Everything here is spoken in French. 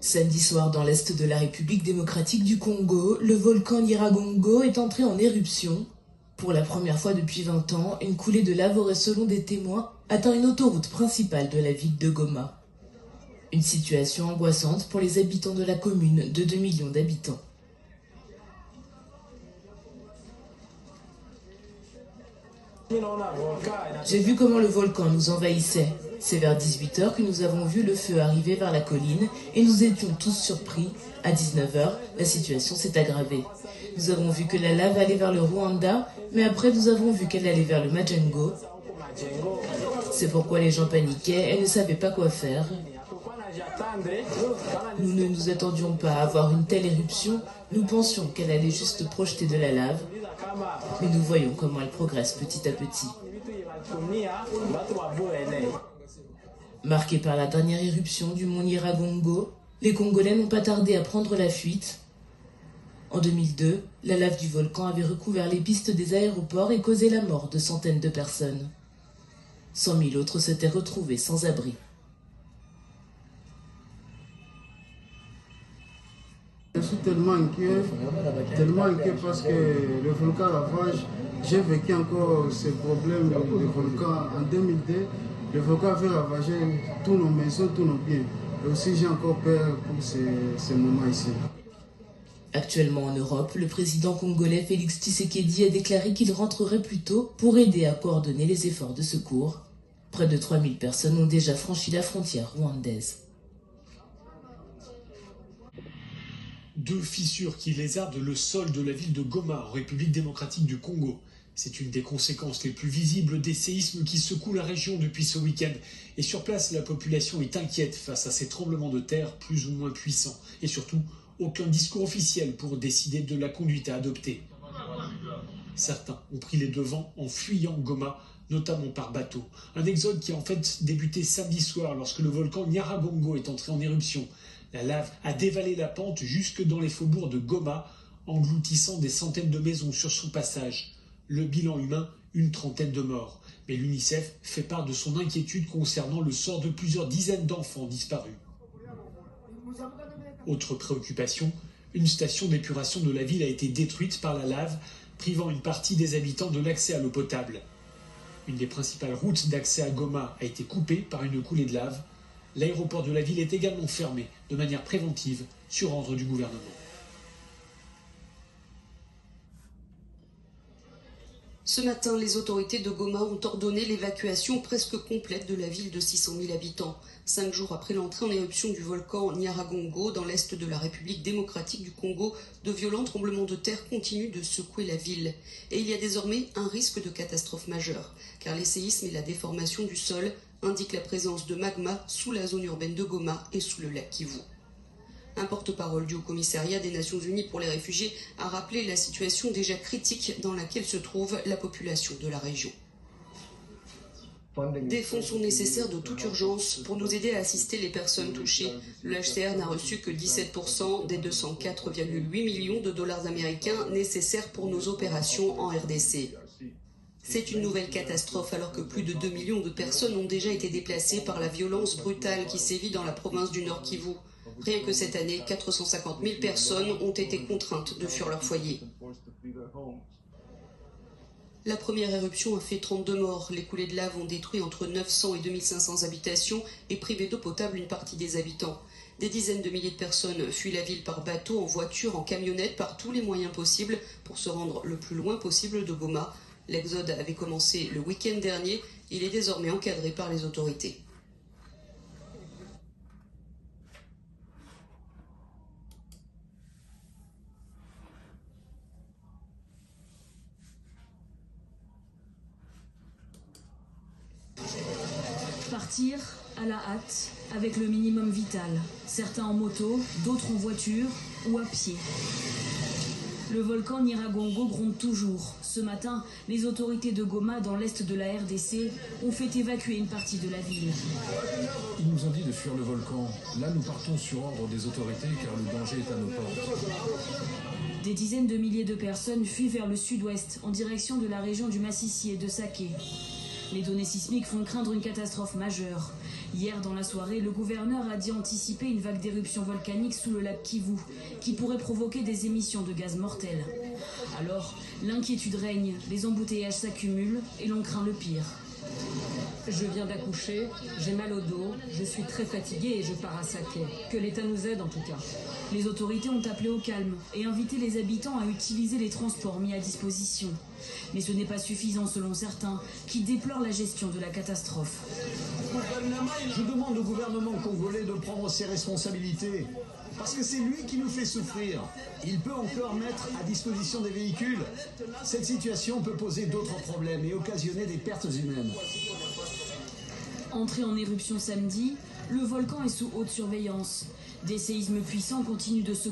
Samedi soir, dans l'est de la République démocratique du Congo, le volcan Nyiragongo est entré en éruption. Pour la première fois depuis 20 ans, une coulée de lave aurait, selon des témoins, atteint une autoroute principale de la ville de Goma. Une situation angoissante pour les habitants de la commune de 2 millions d'habitants. J'ai vu comment le volcan nous envahissait. C'est vers 18h que nous avons vu le feu arriver vers la colline et nous étions tous surpris. À 19h, la situation s'est aggravée. Nous avons vu que la lave allait vers le Rwanda, mais après nous avons vu qu'elle allait vers le Majengo. C'est pourquoi les gens paniquaient et ne savaient pas quoi faire. Nous ne nous attendions pas à avoir une telle éruption, nous pensions qu'elle allait juste projeter de la lave, mais nous voyons comment elle progresse petit à petit. Marqués par la dernière éruption du mont Nyiragongo, les Congolais n'ont pas tardé à prendre la fuite. En 2002, la lave du volcan avait recouvert les pistes des aéroports et causé la mort de centaines de personnes. 100 000 autres s'étaient retrouvés sans abri. Je suis tellement inquiet parce que le volcan ravage. J'ai vécu encore ce problème du volcan en 2002. Le volcan avait ravagé tous nos maisons, tous nos biens. Et aussi j'ai encore peur pour ces moments ici. Actuellement en Europe, le président congolais Félix Tshisekedi a déclaré qu'il rentrerait plus tôt pour aider à coordonner les efforts de secours. Près de 3000 personnes ont déjà franchi la frontière rwandaise. Deux fissures qui lézardent le sol de la ville de Goma, en République démocratique du Congo. C'est une des conséquences les plus visibles des séismes qui secouent la région depuis ce week-end. Et sur place, la population est inquiète face à ces tremblements de terre plus ou moins puissants. Et surtout, aucun discours officiel pour décider de la conduite à adopter. Certains ont pris les devants en fuyant Goma, notamment par bateau. Un exode qui a en fait débuté samedi soir lorsque le volcan Nyiragongo est entré en éruption. La lave a dévalé la pente jusque dans les faubourgs de Goma, engloutissant des centaines de maisons sur son passage. Le bilan humain, une trentaine de morts. Mais l'UNICEF fait part de son inquiétude concernant le sort de plusieurs dizaines d'enfants disparus. Autre préoccupation, une station d'épuration de la ville a été détruite par la lave, privant une partie des habitants de l'accès à l'eau potable. Une des principales routes d'accès à Goma a été coupée par une coulée de lave. L'aéroport de la ville est également fermé de manière préventive sur ordre du gouvernement. Ce matin, les autorités de Goma ont ordonné l'évacuation presque complète de la ville de 600 000 habitants. 5 jours après l'entrée en éruption du volcan Nyiragongo dans l'est de la République démocratique du Congo, de violents tremblements de terre continuent de secouer la ville. Et il y a désormais un risque de catastrophe majeure, car les séismes et la déformation du sol indiquent la présence de magma sous la zone urbaine de Goma et sous le lac Kivu. Un porte-parole du Haut-Commissariat des Nations Unies pour les réfugiés a rappelé la situation déjà critique dans laquelle se trouve la population de la région. Des fonds sont nécessaires de toute urgence pour nous aider à assister les personnes touchées. Le HCR n'a reçu que 17% des 204,8 millions de dollars américains nécessaires pour nos opérations en RDC. C'est une nouvelle catastrophe alors que plus de 2 millions de personnes ont déjà été déplacées par la violence brutale qui sévit dans la province du Nord Kivu. Rien que cette année, 450 000 personnes ont été contraintes de fuir leur foyer. La première éruption a fait 32 morts. Les coulées de lave ont détruit entre 900 et 2500 habitations et privé d'eau potable une partie des habitants. Des dizaines de milliers de personnes fuient la ville par bateau, en voiture, en camionnette, par tous les moyens possibles pour se rendre le plus loin possible de Goma. L'exode avait commencé le week-end dernier. Il est désormais encadré par les autorités. Partir à la hâte, avec le minimum vital. Certains en moto, d'autres en voiture ou à pied. Le volcan Nyiragongo gronde toujours. Ce matin, les autorités de Goma, dans l'est de la RDC, ont fait évacuer une partie de la ville. Ils nous ont dit de fuir le volcan. Là, nous partons sur ordre des autorités car le danger est à nos portes. Des dizaines de milliers de personnes fuient vers le sud-ouest, en direction de la région du Massissi et de Saké. Les données sismiques font craindre une catastrophe majeure. Hier, dans la soirée, le gouverneur a dit anticiper une vague d'éruption volcanique sous le lac Kivu, qui pourrait provoquer des émissions de gaz mortels. Alors, l'inquiétude règne, les embouteillages s'accumulent et l'on craint le pire. Je viens d'accoucher, j'ai mal au dos, je suis très fatiguée et je pars à Saké. Que l'État nous aide en tout cas. Les autorités ont appelé au calme et invité les habitants à utiliser les transports mis à disposition. Mais ce n'est pas suffisant selon certains, qui déplorent la gestion de la catastrophe. Je demande au gouvernement congolais de prendre ses responsabilités, parce que c'est lui qui nous fait souffrir. Il peut encore mettre à disposition des véhicules. Cette situation peut poser d'autres problèmes et occasionner des pertes humaines. Entré en éruption samedi, le volcan est sous haute surveillance. Des séismes puissants continuent de se